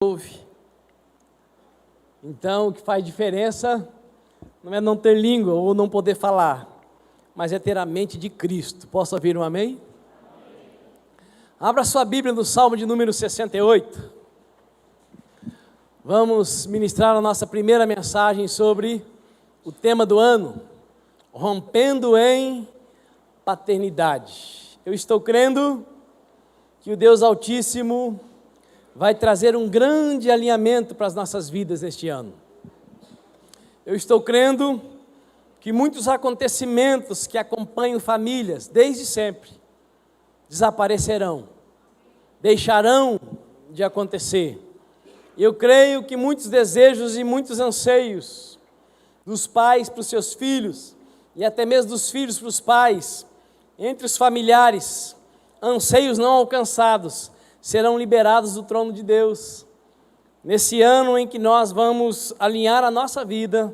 ouve. Então, o que faz diferença não é não ter língua ou não poder falar, mas é ter a mente de Cristo. Posso ouvir um amém? Abra sua Bíblia no Salmo de número 68. Vamos ministrar a nossa primeira mensagem sobre o tema do ano, rompendo em paternidade. Eu estou crendo que o Deus Altíssimo vai trazer um grande alinhamento para as nossas vidas neste ano. Eu estou crendo que muitos acontecimentos que acompanham famílias desde sempre desaparecerão, deixarão de acontecer. Eu creio que muitos desejos e muitos anseios dos pais para os seus filhos e até mesmo dos filhos para os pais, entre os familiares, anseios não alcançados, serão liberados do trono de Deus, nesse ano em que nós vamos alinhar a nossa vida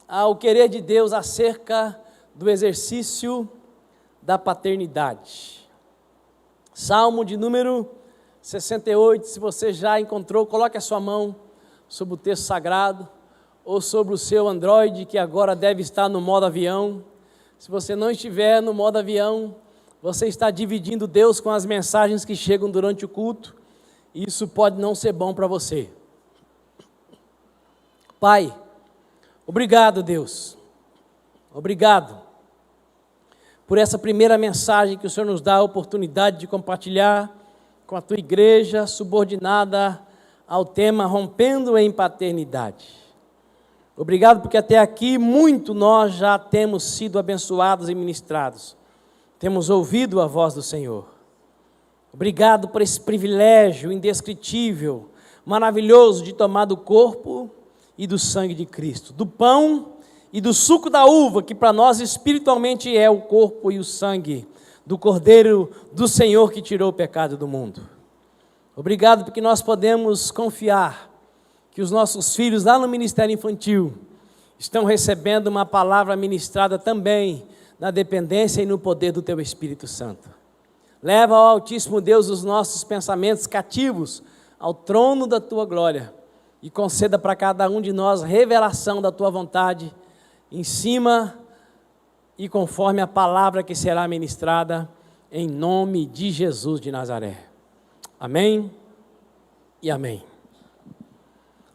ao querer de Deus acerca do exercício da paternidade. Salmo de número 68, se você já encontrou, coloque a sua mão sobre o texto sagrado, ou sobre o seu Android, que agora deve estar no modo avião. Se você não estiver no modo avião, você está dividindo Deus com as mensagens que chegam durante o culto, e isso pode não ser bom para você. Pai, obrigado, Deus, obrigado por essa primeira mensagem que o Senhor nos dá a oportunidade de compartilhar com a tua igreja, subordinada ao tema rompendo em paternidade. Obrigado porque até aqui muito nós já temos sido abençoados e ministrados. Temos ouvido a voz do Senhor. Obrigado por esse privilégio indescritível, maravilhoso de tomar do corpo e do sangue de Cristo, do pão e do suco da uva, que para nós espiritualmente é o corpo e o sangue do Cordeiro do Senhor que tirou o pecado do mundo. Obrigado porque nós podemos confiar que os nossos filhos lá no Ministério Infantil estão recebendo uma palavra ministrada também na dependência e no poder do Teu Espírito Santo. Leva ao Altíssimo Deus os nossos pensamentos cativos ao trono da Tua glória e conceda para cada um de nós revelação da Tua vontade em cima e conforme a palavra que será ministrada em nome de Jesus de Nazaré. Amém e amém.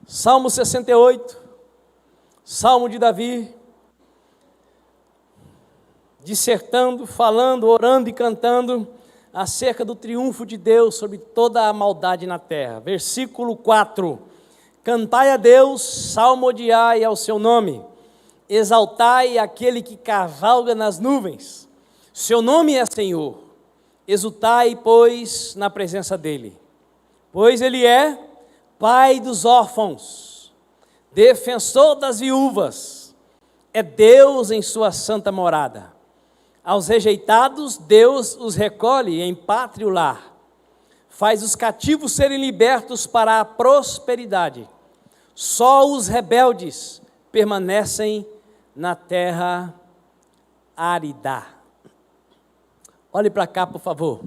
Salmo 68, Salmo de Davi, dissertando, falando, orando e cantando acerca do triunfo de Deus sobre toda a maldade na terra. Versículo 4: Cantai a Deus, salmodiai ao seu nome, exaltai aquele que cavalga nas nuvens, seu nome é Senhor, exultai, pois, na presença dele, pois ele é Pai dos órfãos, defensor das viúvas, é Deus em sua santa morada. Aos rejeitados, Deus os recolhe em pátrio lar, faz os cativos serem libertos para a prosperidade. Só os rebeldes permanecem na terra árida. Olhe para cá, por favor.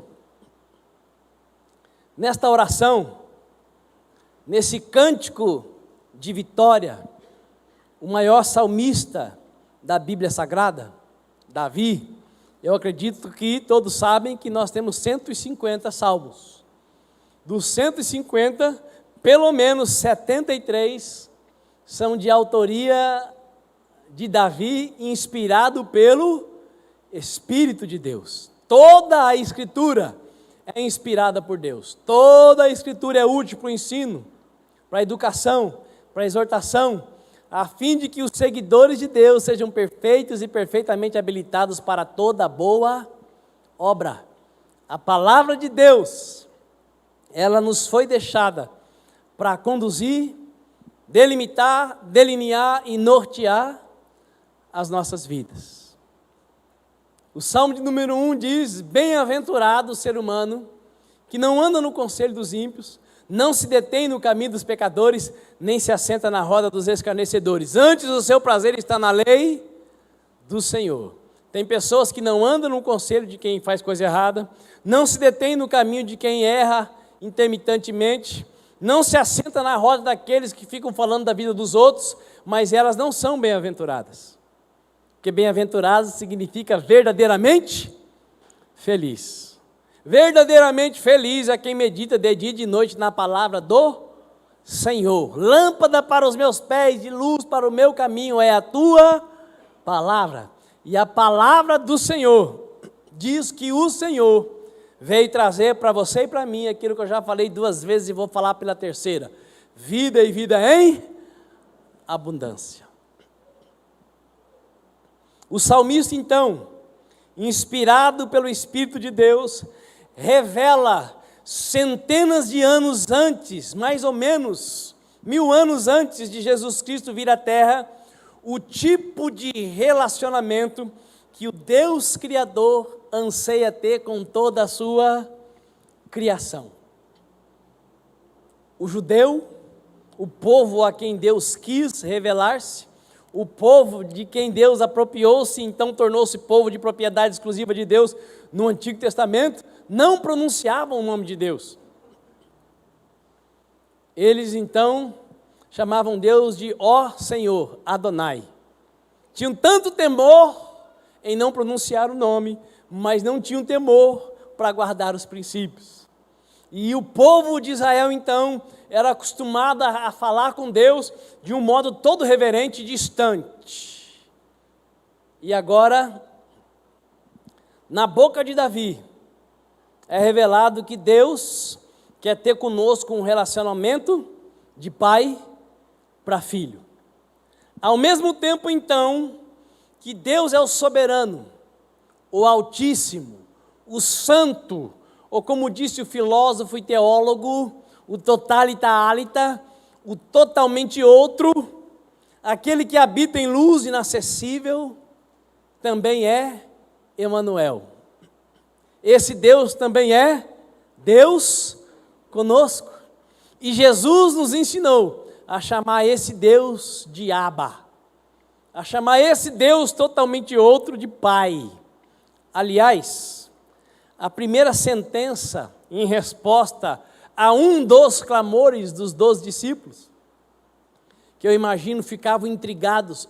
Nesta oração, nesse cântico de vitória, o maior salmista da Bíblia Sagrada, Davi, eu acredito que todos sabem que nós temos 150 salmos. Dos 150, pelo menos 73 são de autoria de Davi, inspirado pelo Espírito de Deus. Toda a Escritura é inspirada por Deus. Toda a Escritura é útil para o ensino, para a educação, para a exortação, a fim de que os seguidores de Deus sejam perfeitos e perfeitamente habilitados para toda boa obra. A palavra de Deus, ela nos foi deixada para conduzir, delimitar, delinear e nortear as nossas vidas. O Salmo de número 1 diz: Bem-aventurado o ser humano que não anda no conselho dos ímpios, não se detém no caminho dos pecadores, nem se assenta na roda dos escarnecedores. Antes o seu prazer está na lei do Senhor. Tem pessoas que não andam no conselho de quem faz coisa errada, não se detém no caminho de quem erra intermitentemente, não se assenta na roda daqueles que ficam falando da vida dos outros, mas elas não são bem-aventuradas. Porque bem-aventurado significa verdadeiramente feliz. Verdadeiramente feliz é quem medita de dia e de noite na palavra do Senhor. Lâmpada para os meus pés e luz para o meu caminho é a tua palavra. E a palavra do Senhor diz que o Senhor veio trazer para você e para mim aquilo que eu já falei 2 vezes e vou falar pela terceira: vida e vida em abundância. O salmista, então, inspirado pelo Espírito de Deus, revela centenas de anos antes, mais ou menos 1000 anos antes de Jesus Cristo vir à Terra, o tipo de relacionamento que o Deus Criador anseia ter com toda a sua criação. O judeu, o povo a quem Deus quis revelar-se, o povo de quem Deus apropriou-se, então tornou-se povo de propriedade exclusiva de Deus no Antigo Testamento, não pronunciavam o nome de Deus. Eles então chamavam Deus de ó Senhor, Adonai. Tinham tanto temor em não pronunciar o nome, mas não tinham temor para guardar os princípios. E o povo de Israel então era acostumado a falar com Deus de um modo todo reverente e distante. E agora, na boca de Davi, é revelado que Deus quer ter conosco um relacionamento de pai para filho. Ao mesmo tempo, então, que Deus é o soberano, o Altíssimo, o Santo, ou como disse o filósofo e teólogo, o totalita alita, o totalmente outro, aquele que habita em luz inacessível, também é Emanuel. Esse Deus também é Deus conosco. E Jesus nos ensinou a chamar esse Deus de Abba, a chamar esse Deus totalmente outro de Pai. Aliás, a primeira sentença em resposta a um dos clamores dos 12 discípulos, que eu imagino ficavam intrigados,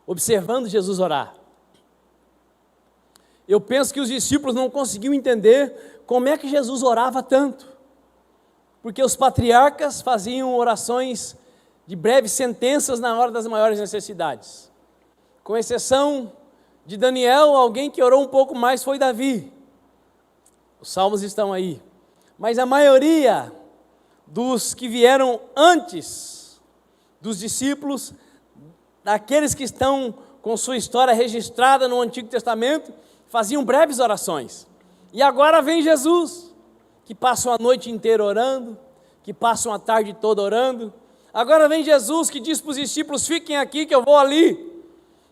observando Jesus orar. Eu penso que os discípulos não conseguiam entender como é que Jesus orava tanto, porque os patriarcas faziam orações de breves sentenças na hora das maiores necessidades. Com exceção de Daniel, alguém que orou um pouco mais foi Davi. Os salmos estão aí. Mas a maioria dos que vieram antes dos discípulos, daqueles que estão com sua história registrada no Antigo Testamento, faziam breves orações. E agora vem Jesus, que passa a noite inteira orando, que passa a tarde toda orando. Agora vem Jesus que diz para os discípulos: fiquem aqui que eu vou ali.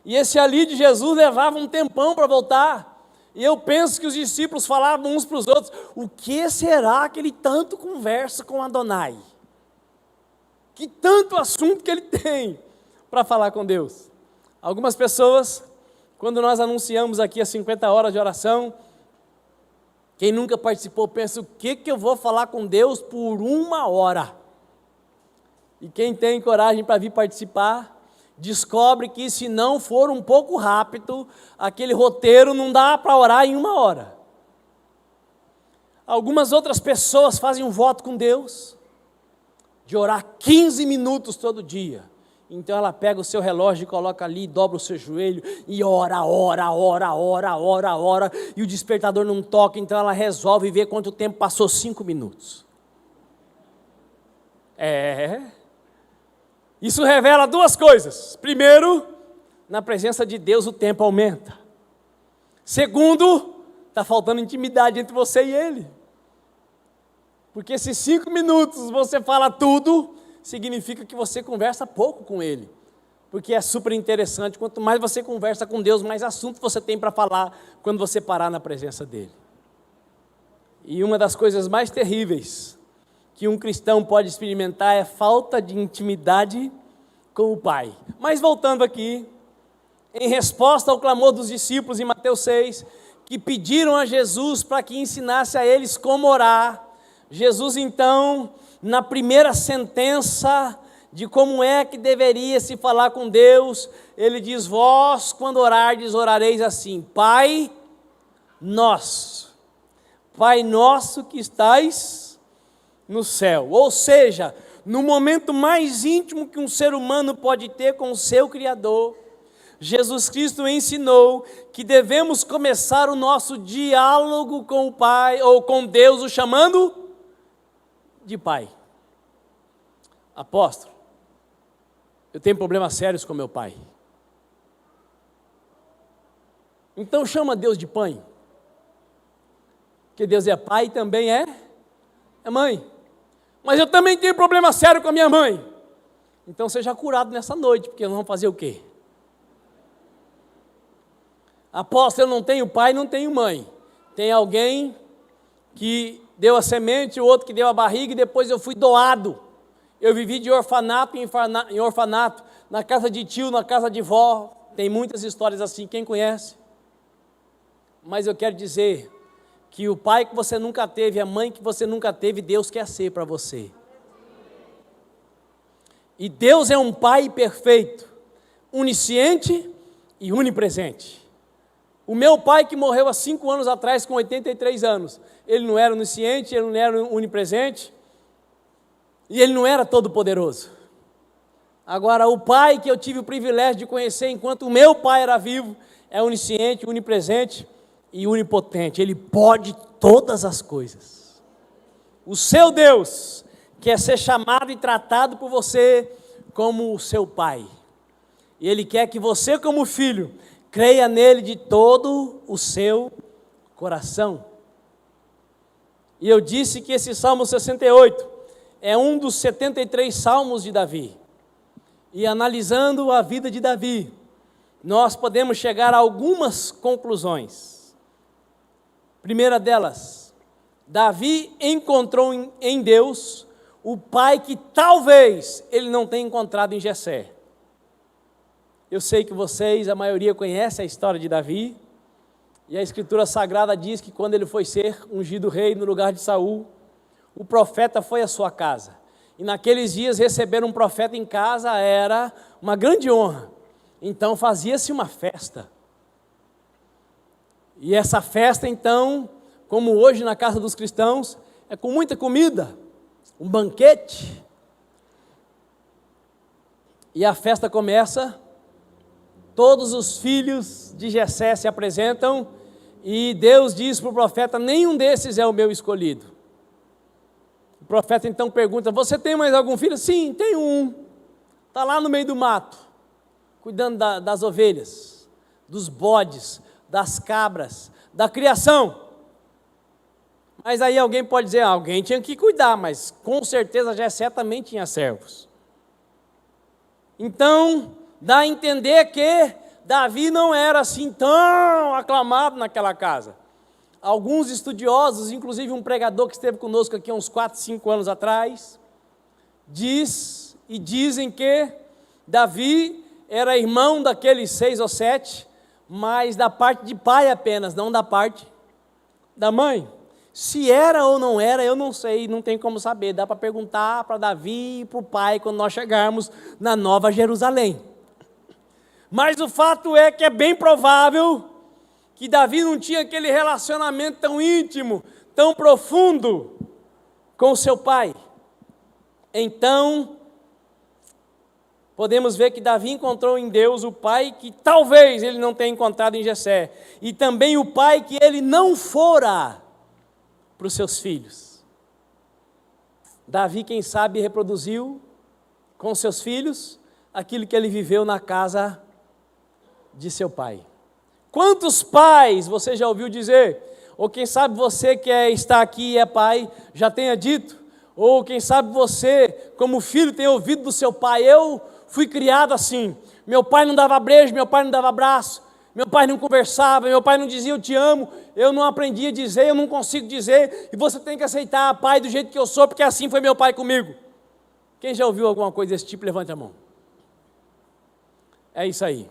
E esse ali de Jesus levava um tempão para voltar. E eu penso que os discípulos falavam uns para os outros: o que será que ele tanto conversa com Adonai? Que tanto assunto que ele tem para falar com Deus? Algumas pessoas, quando nós anunciamos aqui as 50 horas de oração, quem nunca participou pensa: o que eu vou falar com Deus por 1 hora? E quem tem coragem para vir participar, descobre que se não for um pouco rápido, aquele roteiro não dá para orar em 1 hora. Algumas outras pessoas fazem um voto com Deus, de orar 15 minutos todo dia. Então ela pega o seu relógio e coloca ali, dobra o seu joelho e ora, e o despertador não toca, então ela resolve ver quanto tempo passou. 5 minutos. Isso revela 2 coisas. Primeiro, na presença de Deus o tempo aumenta. Segundo, está faltando intimidade entre você e Ele. Porque se 5 minutos você fala tudo, significa que você conversa pouco com Ele. Porque é super interessante, quanto mais você conversa com Deus, mais assunto você tem para falar quando você parar na presença dEle. E uma das coisas mais terríveis que um cristão pode experimentar é falta de intimidade com o Pai. Mas voltando aqui, em resposta ao clamor dos discípulos em Mateus 6, que pediram a Jesus para que ensinasse a eles como orar, Jesus, então, na primeira sentença de como é que deveria se falar com Deus, ele diz: vós, quando orardes, orareis assim: Pai nosso, Pai nosso que estais no céu. Ou seja, no momento mais íntimo que um ser humano pode ter com o seu Criador, Jesus Cristo ensinou que devemos começar o nosso diálogo com o Pai, ou com Deus, o chamando de Pai. Apóstolo, eu tenho problemas sérios com meu pai. Então chama Deus de pai. Porque Deus é pai e também é mãe. Mas eu também tenho problema sério com a minha mãe. Então seja curado nessa noite, porque nós vamos fazer o quê? Apóstolo, eu não tenho pai, não tenho mãe. Tem alguém que deu a semente, o outro que deu a barriga, e depois eu fui doado. Eu vivi de orfanato em orfanato, na casa de tio, na casa de vó. Tem muitas histórias assim, quem conhece? Mas eu quero dizer que o pai que você nunca teve, a mãe que você nunca teve, Deus quer ser para você. E Deus é um pai perfeito, onisciente e onipresente. O meu pai, que morreu há 5 anos atrás, com 83 anos, ele não era onisciente, ele não era onipresente, e ele não era todo-poderoso. Agora, o pai que eu tive o privilégio de conhecer enquanto o meu pai era vivo, é onisciente, onipresente e onipotente. Ele pode todas as coisas. O seu Deus quer ser chamado e tratado por você como o seu pai. E Ele quer que você, como filho, creia nele de todo o seu coração. E eu disse que esse Salmo 68 é um dos 73 salmos de Davi. E analisando a vida de Davi, nós podemos chegar a algumas conclusões. Primeira delas, Davi encontrou em Deus o pai que talvez ele não tenha encontrado em Jessé. Eu sei que vocês, a maioria, conhece a história de Davi, e a Escritura Sagrada diz que quando ele foi ser ungido rei no lugar de Saul, o profeta foi à sua casa. E naqueles dias receber um profeta em casa era uma grande honra. Então fazia-se uma festa. E essa festa então, como hoje na casa dos cristãos, é com muita comida, um banquete. E a festa começa, todos os filhos de Jessé se apresentam, e Deus diz para o profeta: nenhum desses é o meu escolhido. O profeta então pergunta: você tem mais algum filho? Sim, tenho um. Está lá no meio do mato, cuidando das ovelhas, dos bodes, das cabras, da criação. Mas aí alguém pode dizer: alguém tinha que cuidar, mas com certeza Jessé também tinha servos. Então, dá a entender que Davi não era assim tão aclamado naquela casa. Alguns estudiosos, inclusive um pregador que esteve conosco aqui há uns 4, 5 anos atrás, dizem que Davi era irmão daqueles 6 ou 7, mas da parte de pai apenas, não da parte da mãe. Se era ou não era, eu não sei, não tem como saber. Dá para perguntar para Davi e para o pai quando nós chegarmos na Nova Jerusalém. Mas o fato é que é bem provável que Davi não tinha aquele relacionamento tão íntimo, tão profundo com o seu pai. Então, podemos ver que Davi encontrou em Deus o pai que talvez ele não tenha encontrado em Jessé, e também o pai que ele não fora para os seus filhos. Davi, quem sabe, reproduziu com seus filhos aquilo que ele viveu na casa de seu pai. Quantos pais você já ouviu dizer, ou quem sabe você que está aqui e é pai, já tenha dito, ou quem sabe você, como filho, tenha ouvido do seu pai: eu fui criado assim, meu pai não dava beijo, meu pai não dava abraço, meu pai não conversava, meu pai não dizia eu te amo, eu não aprendi a dizer, eu não consigo dizer, e você tem que aceitar, pai, do jeito que eu sou, porque assim foi meu pai comigo. Quem já ouviu alguma coisa desse tipo, levante a mão. É isso aí.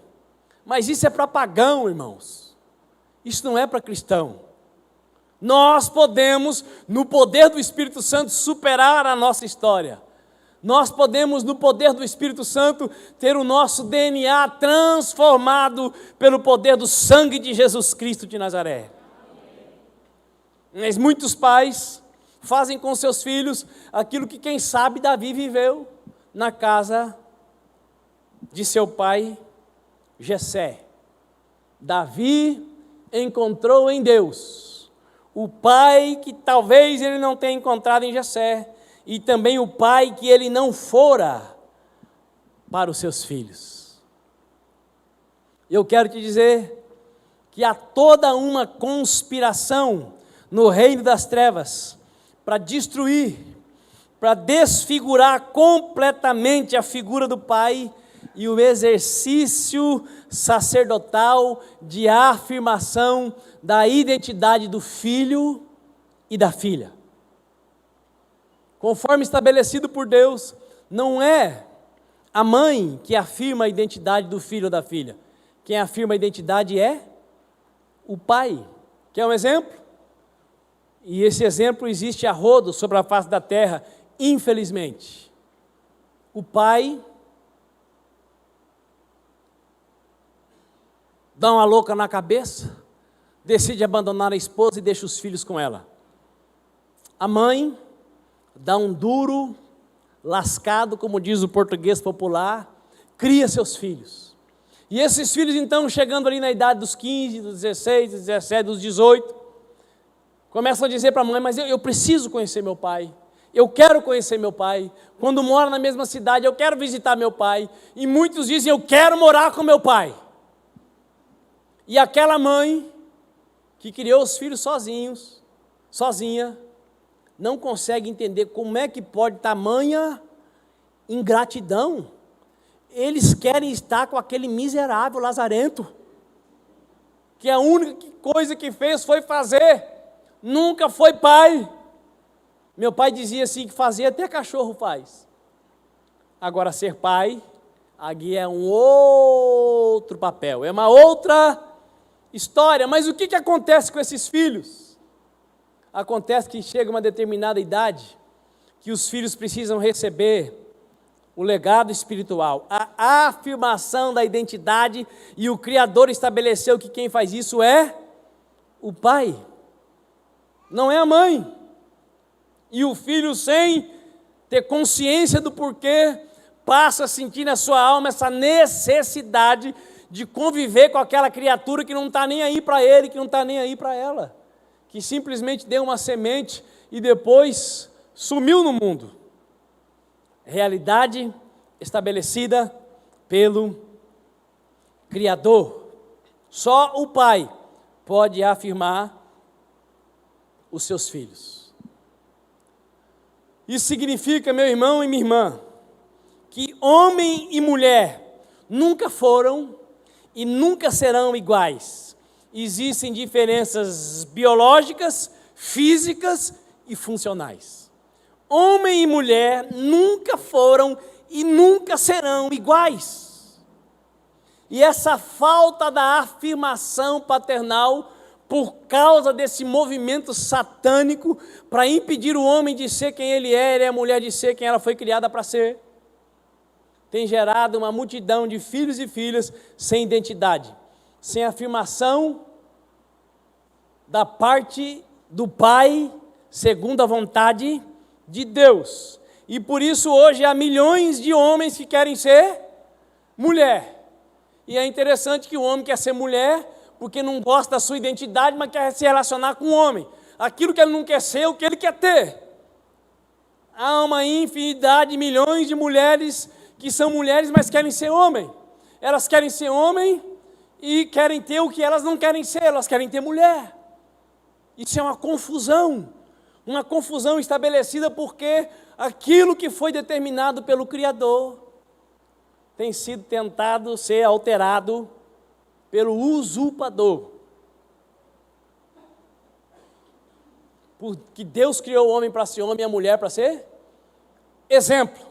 Mas isso é para pagão, irmãos. Isso não é para cristão. Nós podemos, no poder do Espírito Santo, superar a nossa história. Nós podemos, no poder do Espírito Santo, ter o nosso DNA transformado pelo poder do sangue de Jesus Cristo de Nazaré. Mas muitos pais fazem com seus filhos aquilo que, quem sabe, Davi viveu na casa de seu pai Jessé. Davi encontrou em Deus o pai que talvez ele não tenha encontrado em Jessé, e também o pai que ele não fora para os seus filhos. Eu quero te dizer que há toda uma conspiração no reino das trevas para destruir, para desfigurar completamente a figura do pai e o exercício sacerdotal de afirmação da identidade do filho e da filha. Conforme estabelecido por Deus, não é a mãe que afirma a identidade do filho ou da filha. Quem afirma a identidade é o pai. Quer um exemplo? E esse exemplo existe a rodo sobre a face da terra, infelizmente. O pai dá uma louca na cabeça, decide abandonar a esposa e deixa os filhos com ela. A mãe dá um duro, lascado, como diz o português popular, cria seus filhos. E esses filhos, então, chegando ali na idade dos 15, dos 16, dos 17, dos 18, começam a dizer para a mãe: mas eu preciso conhecer meu pai, eu quero conhecer meu pai, quando mora na mesma cidade, eu quero visitar meu pai, e muitos dizem: eu quero morar com meu pai. E aquela mãe, que criou os filhos sozinha, não consegue entender como é que pode tamanha ingratidão. Eles querem estar com aquele miserável lazarento, que a única coisa que fez foi fazer, nunca foi pai. Meu pai dizia assim, que fazer até cachorro faz. Agora ser pai, aqui é um outro papel, é uma outra história. Mas o que acontece com esses filhos? Acontece que chega uma determinada idade, que os filhos precisam receber o legado espiritual, a afirmação da identidade, e o Criador estabeleceu que quem faz isso é o pai, não é a mãe. E o filho, sem ter consciência do porquê, passa a sentir na sua alma essa necessidade de conviver com aquela criatura que não está nem aí para ele, que não está nem aí para ela, que simplesmente deu uma semente e depois sumiu no mundo. Realidade estabelecida pelo Criador. Só o pai pode afirmar os seus filhos. Isso significa, meu irmão e minha irmã, que homem e mulher nunca foram e nunca serão iguais. Existem diferenças biológicas, físicas e funcionais. Homem e mulher nunca foram e nunca serão iguais. E essa falta da afirmação paternal, por causa desse movimento satânico, para impedir o homem de ser quem ele é e a mulher de ser quem ela foi criada para ser, tem gerado uma multidão de filhos e filhas sem identidade, sem afirmação da parte do pai, segundo a vontade de Deus. E por isso hoje há milhões de homens que querem ser mulher. E é interessante que o homem quer ser mulher porque não gosta da sua identidade, mas quer se relacionar com o homem. Aquilo que ele não quer ser, é o que ele quer ter. Há uma infinidade de milhões de mulheres que são mulheres, mas querem ser homem. Elas querem ser homem e querem ter o que elas não querem ser, elas querem ter mulher. Isso é uma confusão estabelecida porque aquilo que foi determinado pelo Criador tem sido tentado ser alterado pelo usurpador. Porque Deus criou o homem para ser homem e a mulher para ser exemplo.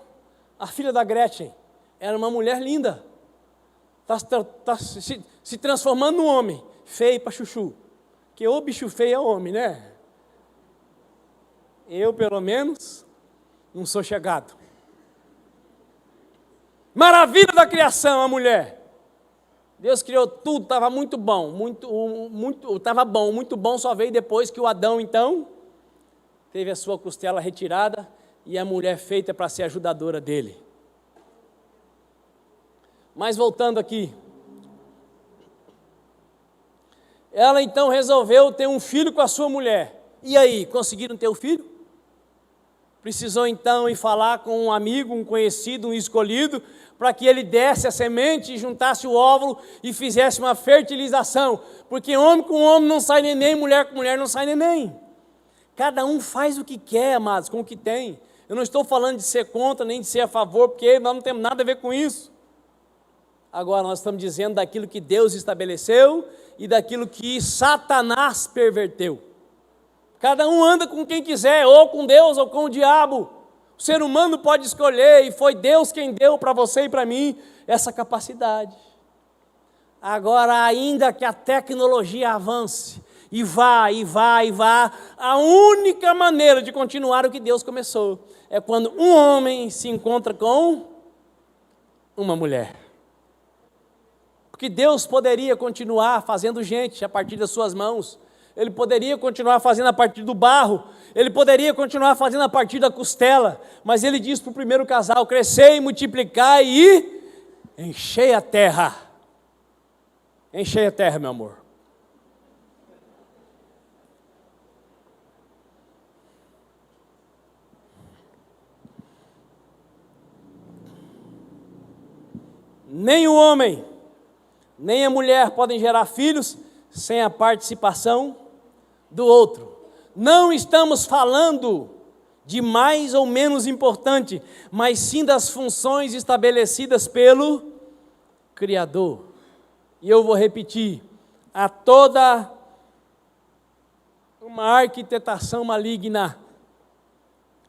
A filha da Gretchen era uma mulher linda, está se transformando num homem, feio para chuchu, que o bicho feio é homem, né? Eu, pelo menos, não sou chegado. Maravilha da criação, a mulher. Deus criou tudo, estava muito bom, muito bom, só veio depois que o Adão, então, teve a sua costela retirada e a mulher feita para ser ajudadora dele. Mas voltando aqui, ela então resolveu ter um filho com a sua mulher. E aí, conseguiram ter o filho? Precisou então ir falar com um amigo, um conhecido, um escolhido, para que ele desse a semente, juntasse o óvulo e fizesse uma fertilização. Porque homem com homem não sai neném, mulher com mulher não sai neném. Cada um faz o que quer, amados, com o que tem. Eu não estou falando de ser contra, nem de ser a favor, porque nós não temos nada a ver com isso. Agora nós estamos dizendo daquilo que Deus estabeleceu e daquilo que Satanás perverteu. Cada um anda com quem quiser, ou com Deus ou com o diabo. O ser humano pode escolher, e foi Deus quem deu para você e para mim essa capacidade. Agora, ainda que a tecnologia avance, e vá, a única maneira de continuar o que Deus começou é quando um homem se encontra com uma mulher. Porque Deus poderia continuar fazendo gente a partir das suas mãos, Ele poderia continuar fazendo a partir do barro, Ele poderia continuar fazendo a partir da costela, mas Ele diz para o primeiro casal: crescei, multiplicai e enchei a terra. Enchei a terra, meu amor. Nem o homem, nem a mulher podem gerar filhos sem a participação do outro. Não estamos falando de mais ou menos importante, mas sim das funções estabelecidas pelo Criador. E eu vou repetir: há toda uma arquitetação maligna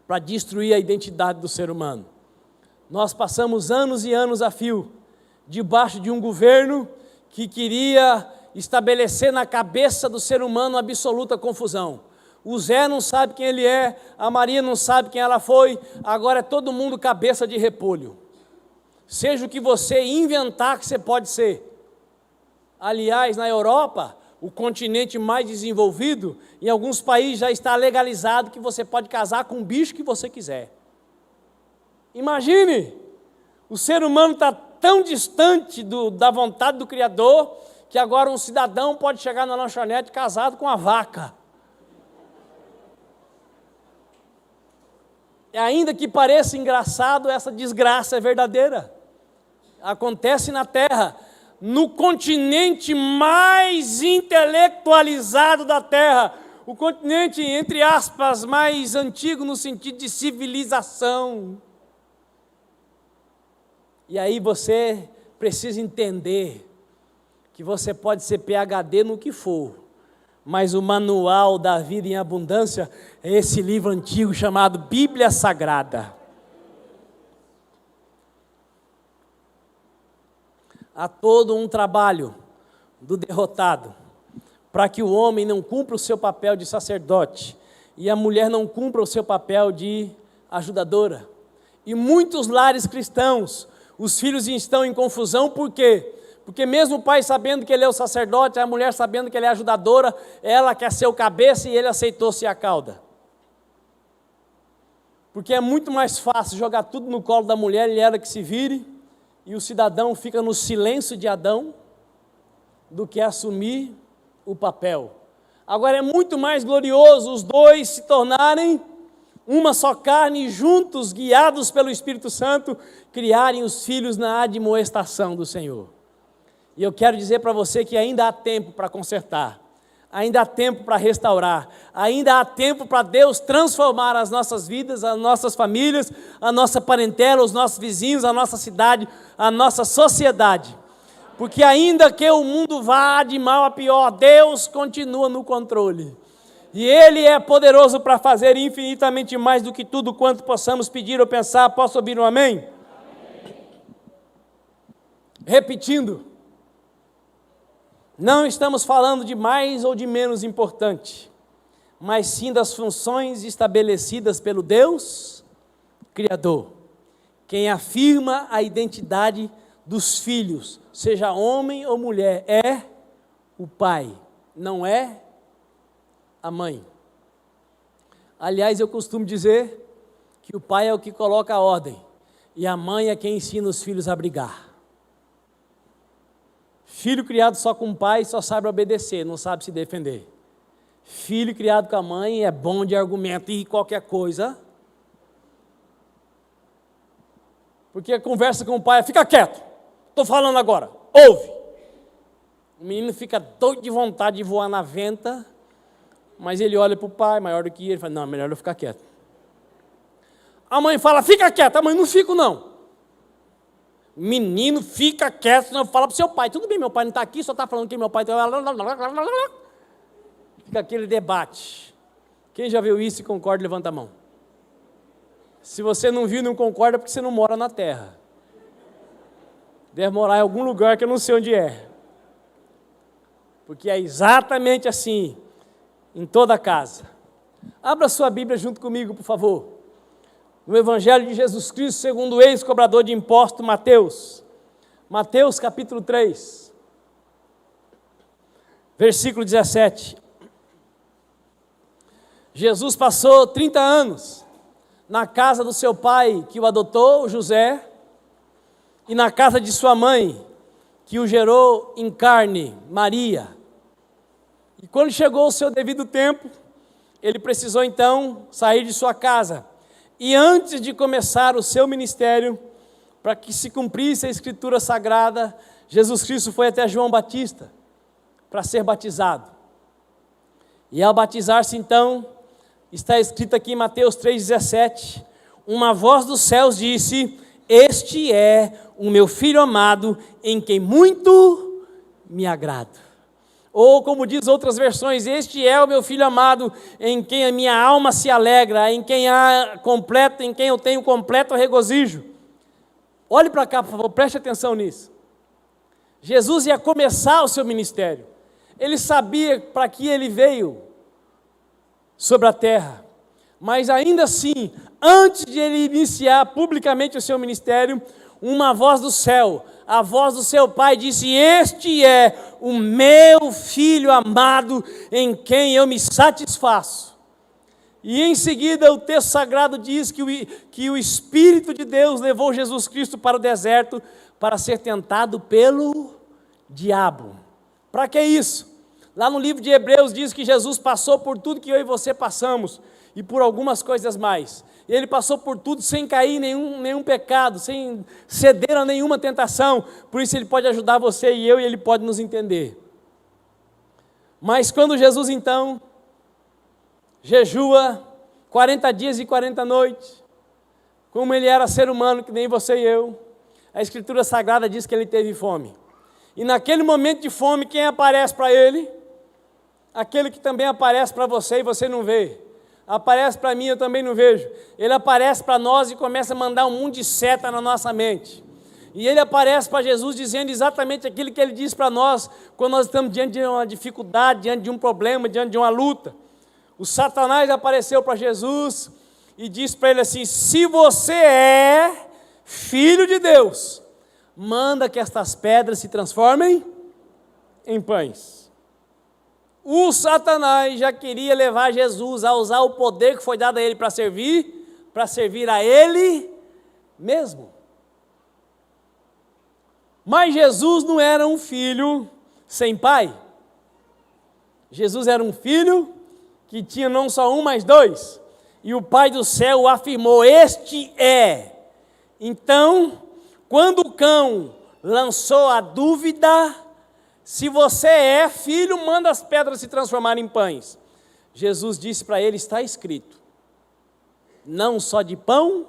para destruir a identidade do ser humano. Nós passamos anos e anos a fio debaixo de um governo que queria estabelecer na cabeça do ser humano absoluta confusão. O Zé não sabe quem ele é, a Maria não sabe quem ela foi, agora é todo mundo cabeça de repolho. Seja o que você inventar que você pode ser. Aliás, na Europa, o continente mais desenvolvido, em alguns países já está legalizado que você pode casar com o bicho que você quiser. Imagine, o ser humano está tão distante da vontade do Criador, que agora um cidadão pode chegar na lanchonete casado com a vaca. E ainda que pareça engraçado, essa desgraça é verdadeira. Acontece na Terra, no continente mais intelectualizado da Terra, o continente, entre aspas, mais antigo no sentido de civilização. E aí você precisa entender que você pode ser PhD no que for, mas o manual da vida em abundância é esse livro antigo chamado Bíblia Sagrada. Há todo um trabalho do derrotado para que o homem não cumpra o seu papel de sacerdote e a mulher não cumpra o seu papel de ajudadora. E muitos lares cristãos, os filhos estão em confusão, por quê? Porque mesmo o pai sabendo que ele é o sacerdote, a mulher sabendo que ele é ajudadora, ela quer ser o cabeça e ele aceitou ser a cauda. Porque é muito mais fácil jogar tudo no colo da mulher e ela que se vire, e o cidadão fica no silêncio de Adão, do que assumir o papel. Agora é muito mais glorioso os dois se tornarem uma só carne e juntos, guiados pelo Espírito Santo, criarem os filhos na admoestação do Senhor. E eu quero dizer para você que ainda há tempo para consertar, ainda há tempo para restaurar, ainda há tempo para Deus transformar as nossas vidas, as nossas famílias, a nossa parentela, os nossos vizinhos, a nossa cidade, a nossa sociedade. Porque ainda que o mundo vá de mal a pior, Deus continua no controle. E Ele é poderoso para fazer infinitamente mais do que tudo quanto possamos pedir ou pensar. Posso ouvir um amém? Amém. Repetindo, não estamos falando de mais ou de menos importante, mas sim das funções estabelecidas pelo Deus Criador. Quem afirma a identidade dos filhos, seja homem ou mulher, é o pai, não é a mãe. Aliás, eu costumo dizer que o pai é o que coloca a ordem e a mãe é quem ensina os filhos a brigar. Filho criado só com o pai só sabe obedecer, não sabe se defender. Filho criado com a mãe é bom de argumento e qualquer coisa. Porque a conversa com o pai é: fica quieto, estou falando agora, ouve. O menino fica doido de vontade de voar na venta, mas ele olha para o pai, maior do que ele, fala: não, é melhor eu ficar quieto. A mãe fala: fica quieto. A mãe: não fico não. Menino, fica quieto, senão fala para o seu pai. Tudo bem, meu pai não está aqui, só está falando que meu pai está... Fica aquele debate. Quem já viu isso e concorda, levanta a mão. Se você não viu e não concorda, é porque você não mora na terra. Deve morar em algum lugar que eu não sei onde é. Porque é exatamente assim em toda casa. Abra sua Bíblia junto comigo, por favor. No Evangelho de Jesus Cristo, segundo o ex-cobrador de impostos, Mateus. Mateus capítulo 3, versículo 17. Jesus passou 30 anos na casa do seu pai, que o adotou, José, e na casa de sua mãe, que o gerou em carne, Maria. E quando chegou o seu devido tempo, ele precisou então sair de sua casa. E antes de começar o seu ministério, para que se cumprisse a Escritura Sagrada, Jesus Cristo foi até João Batista para ser batizado. E ao batizar-se então, está escrito aqui em Mateus 3,17, uma voz dos céus disse: este é o meu Filho amado, em quem muito me agrado. Ou como diz outras versões: este é o meu Filho amado, em quem a minha alma se alegra, em quem eu tenho completo regozijo. Olhe para cá, por favor, preste atenção nisso. Jesus ia começar o seu ministério. Ele sabia para que ele veio sobre a terra. Mas ainda assim, antes de ele iniciar publicamente o seu ministério, uma voz do céu, a voz do seu pai disse: este é o meu Filho amado, em quem eu me satisfaço. E em seguida o texto sagrado diz que o Espírito de Deus levou Jesus Cristo para o deserto para ser tentado pelo diabo. Para que isso? Lá no livro de Hebreus diz que Jesus passou por tudo que eu e você passamos, e por algumas coisas mais. Ele passou por tudo sem cair em nenhum pecado, sem ceder a nenhuma tentação. Por isso ele pode ajudar você e eu, e ele pode nos entender. Mas quando Jesus então jejua 40 dias e 40 noites, como ele era ser humano que nem você e eu, a Escritura Sagrada diz que ele teve fome. E naquele momento de fome, quem aparece para ele? Aquele que também aparece para você e você não vê. Aparece para mim, eu também não vejo. Ele aparece para nós e começa a mandar um mundo de seta na nossa mente. E ele aparece para Jesus dizendo exatamente aquilo que ele diz para nós quando nós estamos diante de uma dificuldade, diante de um problema, diante de uma luta. O Satanás apareceu para Jesus e disse para ele assim: se você é filho de Deus, manda que estas pedras se transformem em pães. O Satanás já queria levar Jesus a usar o poder que foi dado a ele para servir a ele mesmo. Mas Jesus não era um filho sem pai. Jesus era um filho que tinha não só um, mas dois. E o Pai do céu o afirmou: este é. Então, quando o cão lançou a dúvida: se você é filho, manda as pedras se transformarem em pães. Jesus disse para ele: está escrito, não só de pão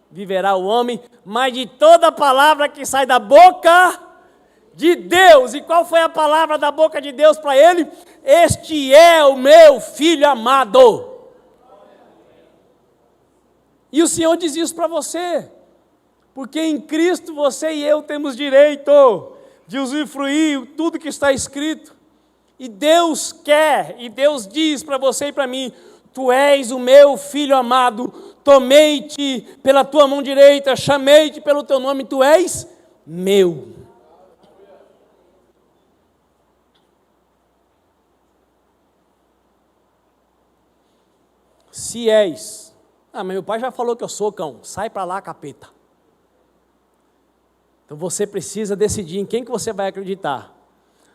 viverá o homem, mas de toda palavra que sai da boca de Deus. E qual foi a palavra da boca de Deus para ele? Este é o meu Filho amado. E o Senhor diz isso para você, porque em Cristo você e eu temos direito de usufruir tudo que está escrito. E Deus quer, e Deus diz para você e para mim: tu és o meu filho amado, tomei-te pela tua mão direita, chamei-te pelo teu nome, tu és meu. Se és, mas meu pai já falou que eu sou cão, sai para lá, capeta. Então você precisa decidir em quem que você vai acreditar: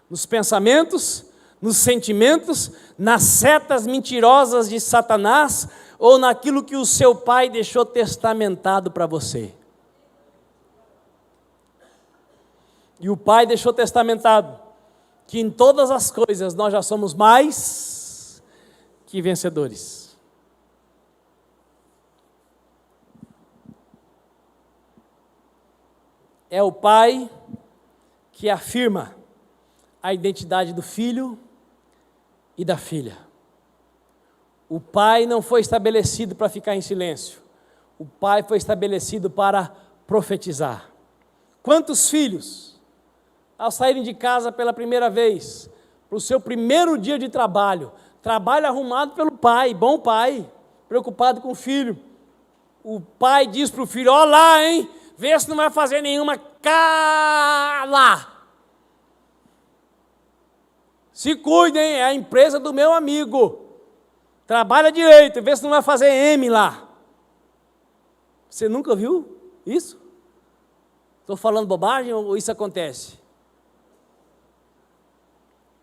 nos pensamentos, nos sentimentos, nas setas mentirosas de Satanás, ou naquilo que o seu pai deixou testamentado para você. E o pai deixou testamentado que em todas as coisas nós já somos mais que vencedores. É o pai que afirma a identidade do filho e da filha. O pai não foi estabelecido para ficar em silêncio. O pai foi estabelecido para profetizar. Quantos filhos, ao saírem de casa pela primeira vez, para o seu primeiro dia de trabalho arrumado pelo pai, bom pai, preocupado com o filho, o pai diz para o filho: ó lá, hein, vê se não vai fazer nenhuma cala. Se cuidem, é a empresa do meu amigo. Trabalha direito, vê se não vai fazer M lá. Você nunca viu isso? Estou falando bobagem ou isso acontece?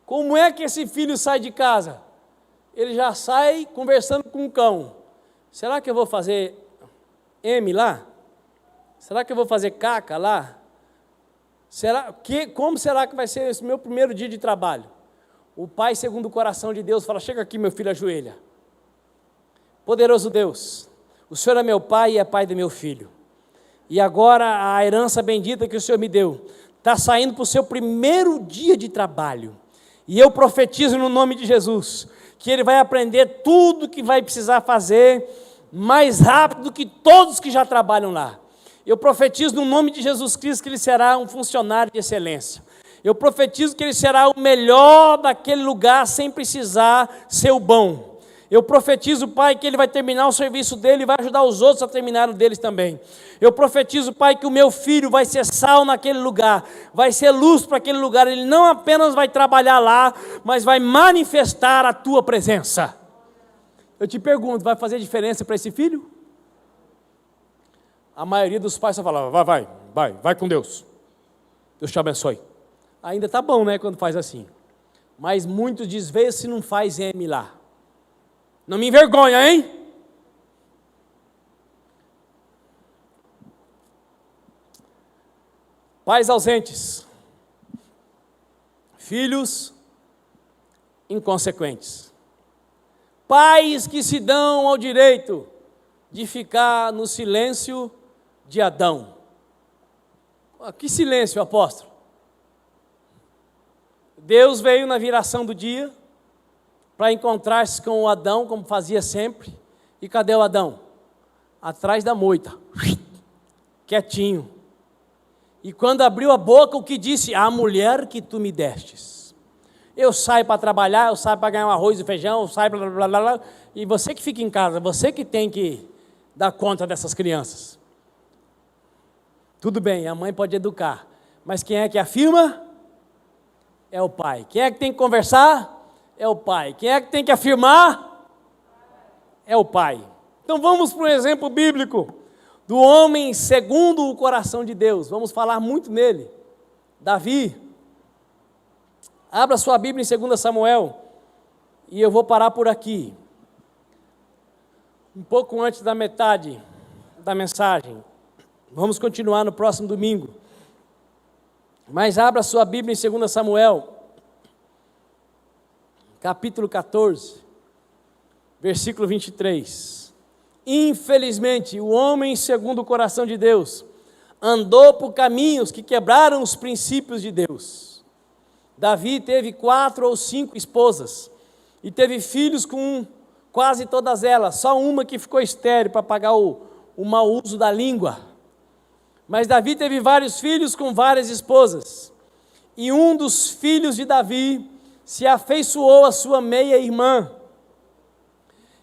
Como é que esse filho sai de casa? Ele já sai conversando com o cão. Será que eu vou fazer M lá? Será que eu vou fazer caca lá? Como será que vai ser esse meu primeiro dia de trabalho? O pai, segundo o coração de Deus, fala: chega aqui, meu filho, ajoelha. Poderoso Deus, o Senhor é meu pai e é pai do meu filho. E agora a herança bendita que o Senhor me deu está saindo para o seu primeiro dia de trabalho. E eu profetizo no nome de Jesus que ele vai aprender tudo que vai precisar fazer mais rápido do que todos que já trabalham lá. Eu profetizo no nome de Jesus Cristo que ele será um funcionário de excelência. Eu profetizo que ele será o melhor daquele lugar sem precisar ser o bom. Eu profetizo, Pai, que ele vai terminar o serviço dele e vai ajudar os outros a terminar o deles também. Eu profetizo, Pai, que o meu filho vai ser sal naquele lugar, vai ser luz para aquele lugar. Ele não apenas vai trabalhar lá, mas vai manifestar a tua presença. Eu te pergunto, vai fazer diferença para esse filho? A maioria dos pais só fala: vai com Deus. Deus te abençoe. Ainda está bom, né, quando faz assim. Mas muitos dizem: vê se não faz M lá. Não me envergonha, hein? Pais ausentes, filhos inconsequentes, pais que se dão ao direito de ficar no silêncio de Adão. Que silêncio, apóstolo? Deus veio na viração do dia para encontrar-se com o Adão, como fazia sempre. E cadê o Adão? Atrás da moita, quietinho. E quando abriu a boca, o que disse? A mulher que tu me destes. Eu saio para trabalhar, eu saio para ganhar um arroz e feijão, eu saio blá, blá, blá, blá, e você que fica em casa, você que tem que dar conta dessas crianças. Tudo bem, a mãe pode educar, mas quem é que afirma? É o pai. Quem é que tem que conversar? É o pai. Quem é que tem que afirmar? É o pai. Então vamos para um exemplo bíblico do homem segundo o coração de Deus. Vamos falar muito nele. Davi. Abra sua Bíblia em 2 Samuel. E eu vou parar por aqui. Um pouco antes da metade da mensagem. Vamos continuar no próximo domingo. Mas abra sua Bíblia em 2 Samuel. Capítulo 14, versículo 23. Infelizmente, o homem segundo o coração de Deus andou por caminhos que quebraram os princípios de Deus. Davi teve 4 ou 5 esposas e teve filhos com quase todas elas, só uma que ficou estéril para pagar o mau uso da língua. Mas Davi teve vários filhos com várias esposas. E um dos filhos de Davi se afeiçoou a sua meia-irmã.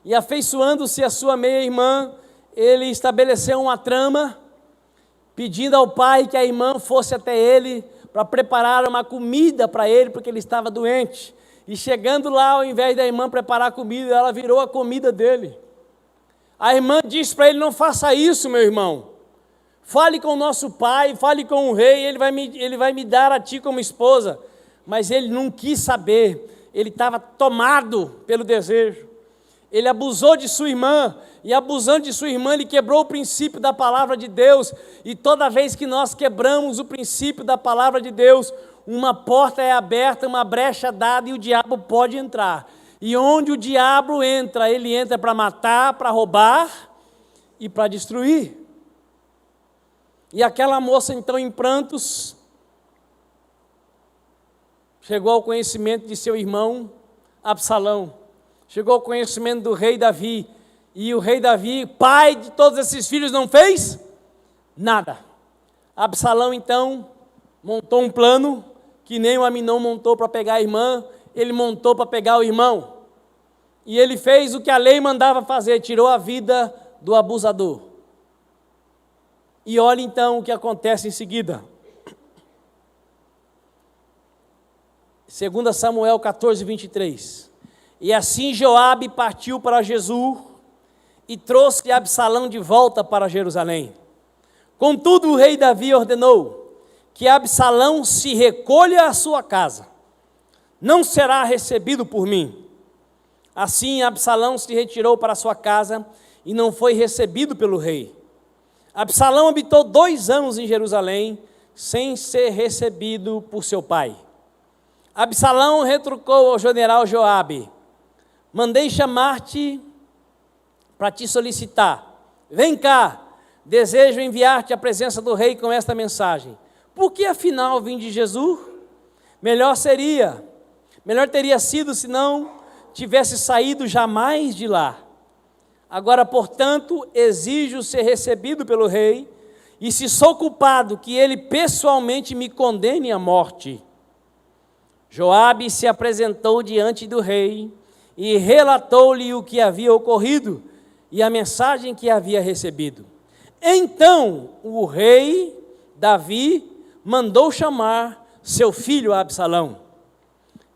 E afeiçoando-se a sua meia-irmã, ele estabeleceu uma trama, pedindo ao pai que a irmã fosse até ele para preparar uma comida para ele, porque ele estava doente. E chegando lá, ao invés da irmã preparar a comida, ela virou a comida dele. A irmã disse para ele: não faça isso, meu irmão. Fale com o nosso pai, fale com o rei, ele vai me dar a ti como esposa. Mas ele não quis saber, ele estava tomado pelo desejo. Ele abusou de sua irmã, e abusando de sua irmã, ele quebrou o princípio da palavra de Deus. E toda vez que nós quebramos o princípio da palavra de Deus, uma porta é aberta, uma brecha dada, e o diabo pode entrar. E onde o diabo entra, ele entra para matar, para roubar e para destruir. E aquela moça, então, em prantos, chegou ao conhecimento de seu irmão Absalão, chegou ao conhecimento do rei Davi, e o rei Davi, pai de todos esses filhos, não fez nada. Absalão, então, montou um plano, que nem o Aminon montou para pegar a irmã, ele montou para pegar o irmão, e ele fez o que a lei mandava fazer, tirou a vida do abusador. E olha então o que acontece em seguida. 2 Samuel 14, 23. E assim Joabe partiu para Jesur e trouxe Absalão de volta para Jerusalém. Contudo, o rei Davi ordenou que Absalão se recolha à sua casa. Não será recebido por mim. Assim, Absalão se retirou para sua casa e não foi recebido pelo rei. Absalão habitou 2 anos em Jerusalém, sem ser recebido por seu pai. Absalão retrucou ao general Joabe: mandei chamar-te para te solicitar. Vem cá, desejo enviar-te à presença do rei com esta mensagem. Por que afinal vim de Jesur? Melhor teria sido se não tivesse saído jamais de lá. Agora, portanto, exijo ser recebido pelo rei, e se sou culpado, que ele pessoalmente me condene à morte. Joabe se apresentou diante do rei e relatou-lhe o que havia ocorrido e a mensagem que havia recebido. Então o rei Davi mandou chamar seu filho Absalão.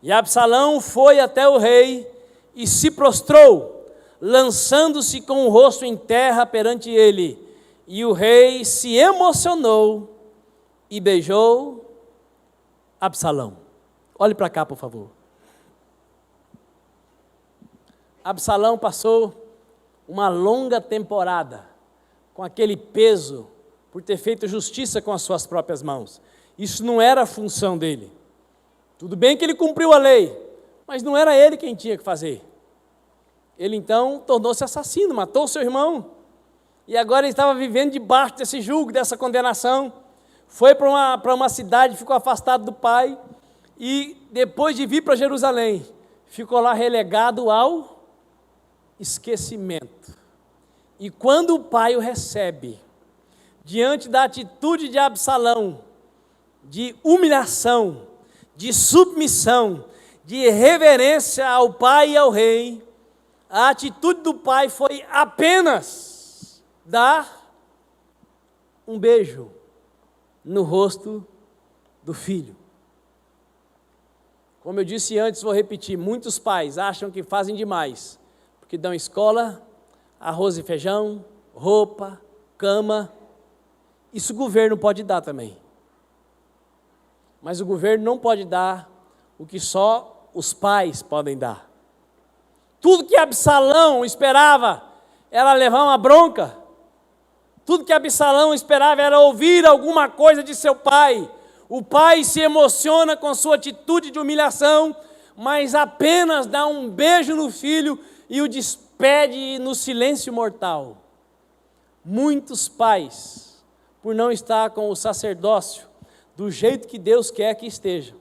E Absalão foi até o rei e se prostrou, lançando-se com o rosto em terra perante ele. E o rei se emocionou e beijou Absalão. Olhe para cá, por favor. Absalão passou uma longa temporada com aquele peso por ter feito justiça com as suas próprias mãos. Isso não era a função dele. Tudo bem que ele cumpriu a lei, mas não era ele quem tinha que fazer. Ele então tornou-se assassino, matou seu irmão, e agora ele estava vivendo debaixo desse jugo, dessa condenação. Foi para uma cidade, ficou afastado do pai, e depois de vir para Jerusalém, ficou lá relegado ao esquecimento. E quando o pai o recebe, diante da atitude de Absalão, de humilhação, de submissão, de reverência ao pai e ao rei, a atitude do pai foi apenas dar um beijo no rosto do filho. Como eu disse antes, vou repetir, muitos pais acham que fazem demais, porque dão escola, arroz e feijão, roupa, cama. Isso o governo pode dar também. Mas o governo não pode dar o que só os pais podem dar. Tudo que Absalão esperava era levar uma bronca. Tudo que Absalão esperava era ouvir alguma coisa de seu pai. O pai se emociona com sua atitude de humilhação, mas apenas dá um beijo no filho e o despede no silêncio mortal. Muitos pais, por não estar com o sacerdócio do jeito que Deus quer que esteja,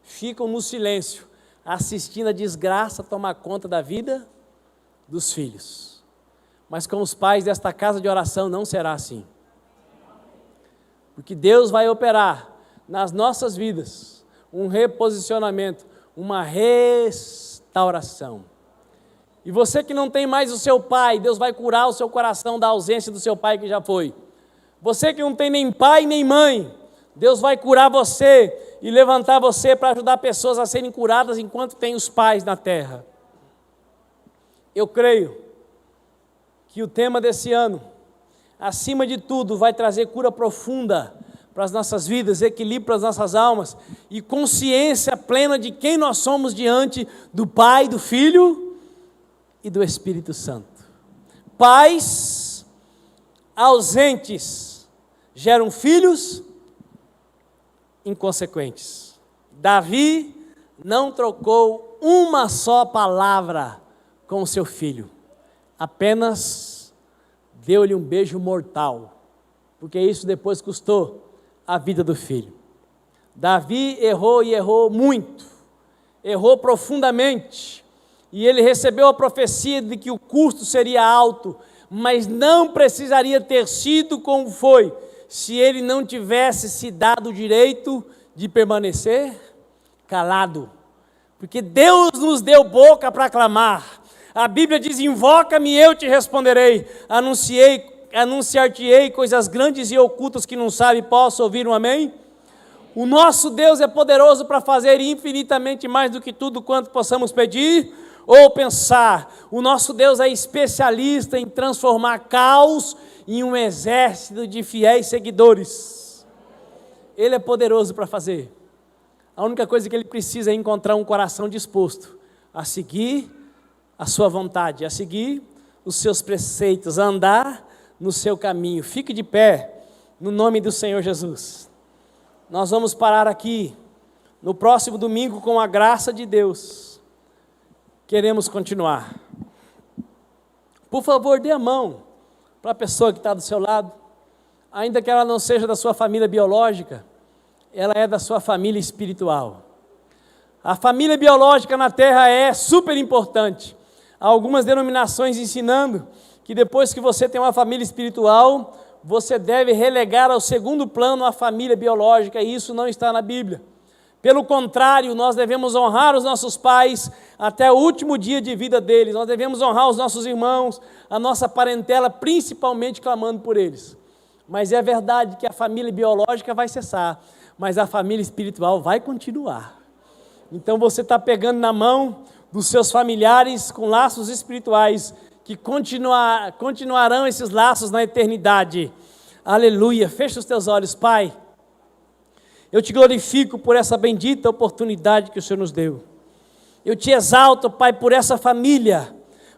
ficam no silêncio, assistindo a desgraça tomar conta da vida dos filhos. Mas com os pais desta casa de oração não será assim. Porque Deus vai operar nas nossas vidas um reposicionamento, uma restauração. E você que não tem mais o seu pai, Deus vai curar o seu coração da ausência do seu pai que já foi. Você que não tem nem pai nem mãe, Deus vai curar você e levantar você para ajudar pessoas a serem curadas enquanto tem os pais na terra. Eu creio que o tema desse ano, acima de tudo, vai trazer cura profunda para as nossas vidas, equilíbrio para as nossas almas e consciência plena de quem nós somos diante do Pai, do Filho e do Espírito Santo. Pais ausentes geram filhos inconsequentes. Davi não trocou uma só palavra com o seu filho, apenas deu-lhe um beijo mortal, porque isso depois custou a vida do filho. Davi errou e errou muito, errou profundamente, e ele recebeu a profecia de que o custo seria alto, mas não precisaria ter sido como foi, se ele não tivesse se dado o direito de permanecer calado, porque Deus nos deu boca para clamar. A Bíblia diz: invoca-me e eu te responderei, anunciar-te-ei coisas grandes e ocultas que não sabe. Posso ouvir um amém? O nosso Deus é poderoso para fazer infinitamente mais do que tudo quanto possamos pedir ou pensar. O nosso Deus é especialista em transformar caos em um exército de fiéis seguidores. Ele é poderoso para fazer. A única coisa que ele precisa é encontrar um coração disposto a seguir a sua vontade, a seguir os seus preceitos, a andar no seu caminho. Fique de pé, no nome do Senhor Jesus. Nós vamos parar aqui, no próximo domingo, com a graça de Deus. Queremos continuar. Por favor, dê a mão para a pessoa que está do seu lado, ainda que ela não seja da sua família biológica, ela é da sua família espiritual. A família biológica na terra é super importante. Há algumas denominações ensinando que depois que você tem uma família espiritual, você deve relegar ao segundo plano a família biológica, e isso não está na Bíblia. Pelo contrário, nós devemos honrar os nossos pais até o último dia de vida deles, nós devemos honrar os nossos irmãos, a nossa parentela, principalmente clamando por eles. Mas é verdade que a família biológica vai cessar, mas a família espiritual vai continuar. Então você está pegando na mão dos seus familiares com laços espirituais, que continuarão esses laços na eternidade. Aleluia. Fecha os teus olhos, Pai. Eu te glorifico por essa bendita oportunidade que o Senhor nos deu. Eu te exalto, Pai, por essa família,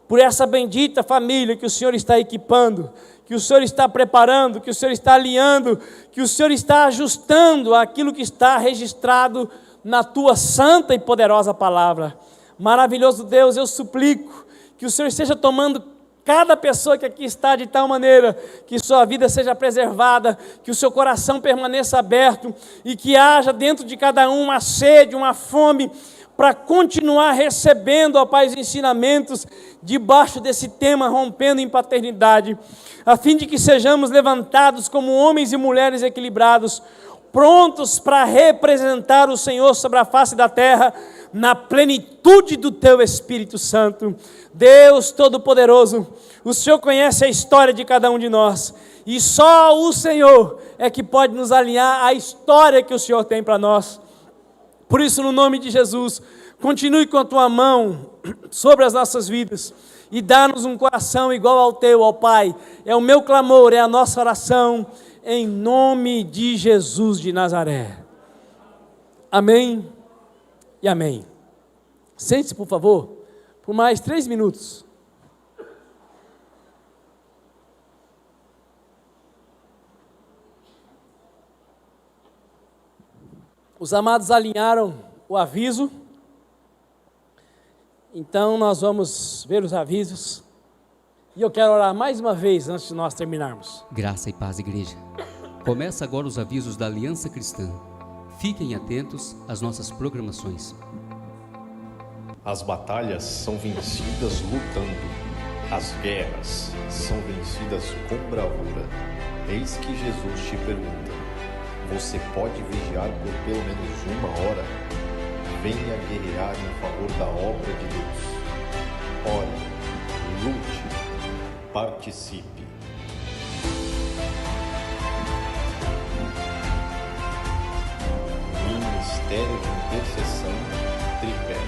por essa bendita família que o Senhor está equipando, que o Senhor está preparando, que o Senhor está alinhando, que o Senhor está ajustando aquilo que está registrado na tua santa e poderosa palavra. Maravilhoso Deus, eu suplico que o Senhor esteja tomando cada pessoa que aqui está de tal maneira que sua vida seja preservada, que o seu coração permaneça aberto e que haja dentro de cada um uma sede, uma fome para continuar recebendo, ó Pai, os ensinamentos debaixo desse tema rompendo em paternidade, a fim de que sejamos levantados como homens e mulheres equilibrados, prontos para representar o Senhor sobre a face da terra, na plenitude do Teu Espírito Santo. Deus Todo-Poderoso, o Senhor conhece a história de cada um de nós, e só o Senhor é que pode nos alinhar à história que o Senhor tem para nós. Por isso, no nome de Jesus, continue com a Tua mão sobre as nossas vidas, e dá-nos um coração igual ao Teu, ó Pai. É o meu clamor, é a nossa oração, em nome de Jesus de Nazaré. Amém e amém. Sente-se, por favor, por mais 3 minutos. Os amados alinharam o aviso, então nós vamos ver os avisos. E eu quero orar mais uma vez antes de nós terminarmos. Graça e paz, igreja. Começa agora os avisos da Aliança Cristã. Fiquem atentos às nossas programações. As batalhas são vencidas lutando. As guerras são vencidas com bravura. Eis que Jesus te pergunta: você pode vigiar por pelo menos 1 hora? venha guerrear em favor da obra de Deus. Ore, lute, participe. Ministério de Intercessão Tripé.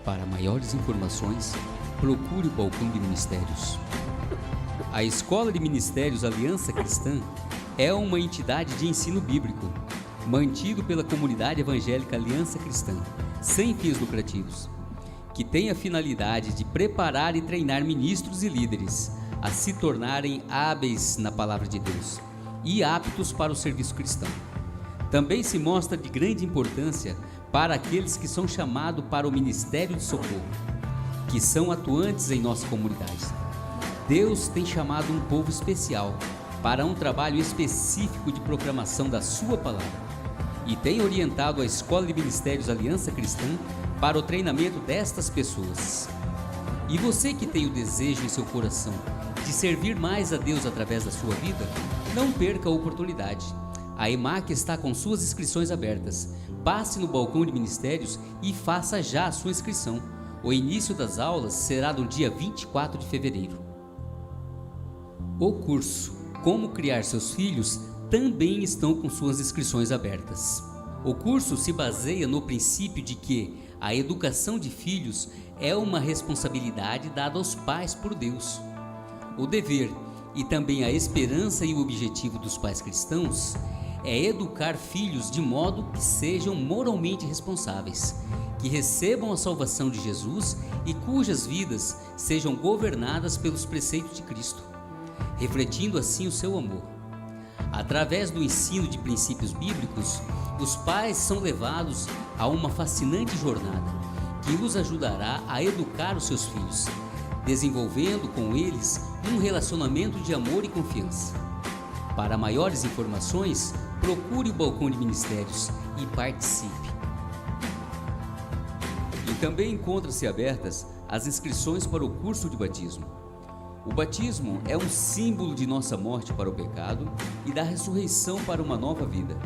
Para maiores informações, procure o Balcão de Ministérios. A Escola de Ministérios Aliança Cristã é uma entidade de ensino bíblico, mantido pela comunidade evangélica Aliança Cristã, sem fins lucrativos, que tem a finalidade de preparar e treinar ministros e líderes a se tornarem hábeis na palavra de Deus e aptos para o serviço cristão. Também se mostra de grande importância para aqueles que são chamados para o ministério de socorro, que são atuantes em nossa comunidade. Deus tem chamado um povo especial para um trabalho específico de proclamação da sua palavra e tem orientado a Escola de Ministérios Aliança Cristã para o treinamento destas pessoas. E você que tem o desejo em seu coração de servir mais a Deus através da sua vida, não perca a oportunidade. A EMAC está com suas inscrições abertas. Passe no Balcão de Ministérios e faça já a sua inscrição. O início das aulas será no dia 24 de fevereiro. O curso Como Criar Seus Filhos também estão com suas inscrições abertas. O curso se baseia no princípio de que a educação de filhos é uma responsabilidade dada aos pais por Deus. O dever e também a esperança e o objetivo dos pais cristãos é educar filhos de modo que sejam moralmente responsáveis, que recebam a salvação de Jesus e cujas vidas sejam governadas pelos preceitos de Cristo, refletindo assim o seu amor. Através do ensino de princípios bíblicos, os pais são levados a uma fascinante jornada que os ajudará a educar os seus filhos, desenvolvendo com eles um relacionamento de amor e confiança. Para maiores informações, procure o Balcão de Ministérios e participe. E também encontram-se abertas as inscrições para o curso de batismo. O batismo é um símbolo de nossa morte para o pecado e da ressurreição para uma nova vida,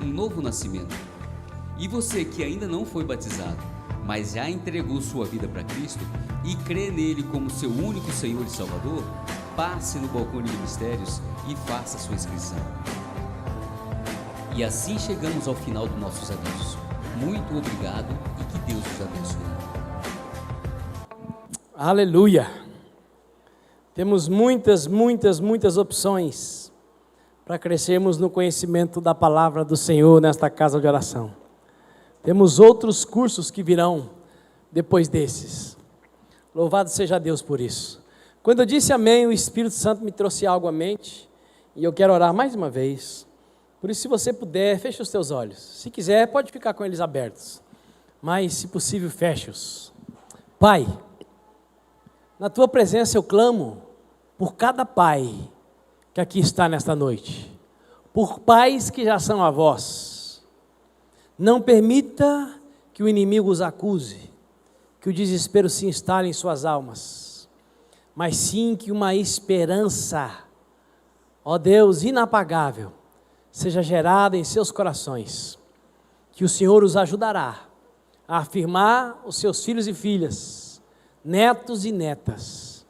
um novo nascimento. E você que ainda não foi batizado, mas já entregou sua vida para Cristo e crê nele como seu único Senhor e Salvador, passe no Balcão de Ministérios e faça sua inscrição. E assim chegamos ao final dos nossos avisos. Muito obrigado e que Deus os abençoe. Aleluia! Temos muitas opções para crescermos no conhecimento da palavra do Senhor nesta casa de oração. Temos outros cursos que virão depois desses. Louvado seja Deus por isso. Quando eu disse amém, o Espírito Santo me trouxe algo à mente e eu quero orar mais uma vez. Por isso, se você puder, feche os teus olhos. Se quiser, pode ficar com eles abertos, mas, se possível, feche-os. Pai, na tua presença eu clamo por cada pai que aqui está nesta noite, por pais que já são avós. Não permita que o inimigo os acuse, que o desespero se instale em suas almas, mas sim que uma esperança, ó Deus, inapagável, seja gerada em seus corações, que o Senhor os ajudará a afirmar os seus filhos e filhas, netos e netas,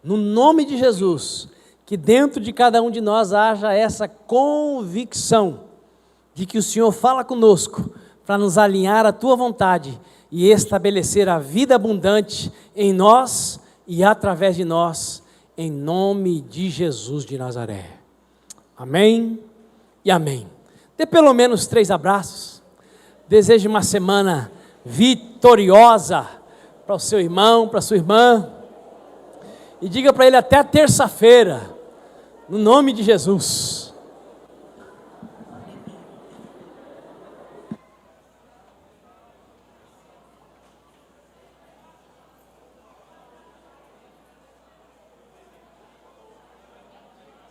no nome de Jesus, que dentro de cada um de nós haja essa convicção de que o Senhor fala conosco para nos alinhar à tua vontade e estabelecer a vida abundante em nós e através de nós, em nome de Jesus de Nazaré. Amém e amém. Dê pelo menos 3 abraços. Desejo uma semana vitoriosa para o seu irmão, para a sua irmã. E diga para ele até terça-feira, no nome de Jesus.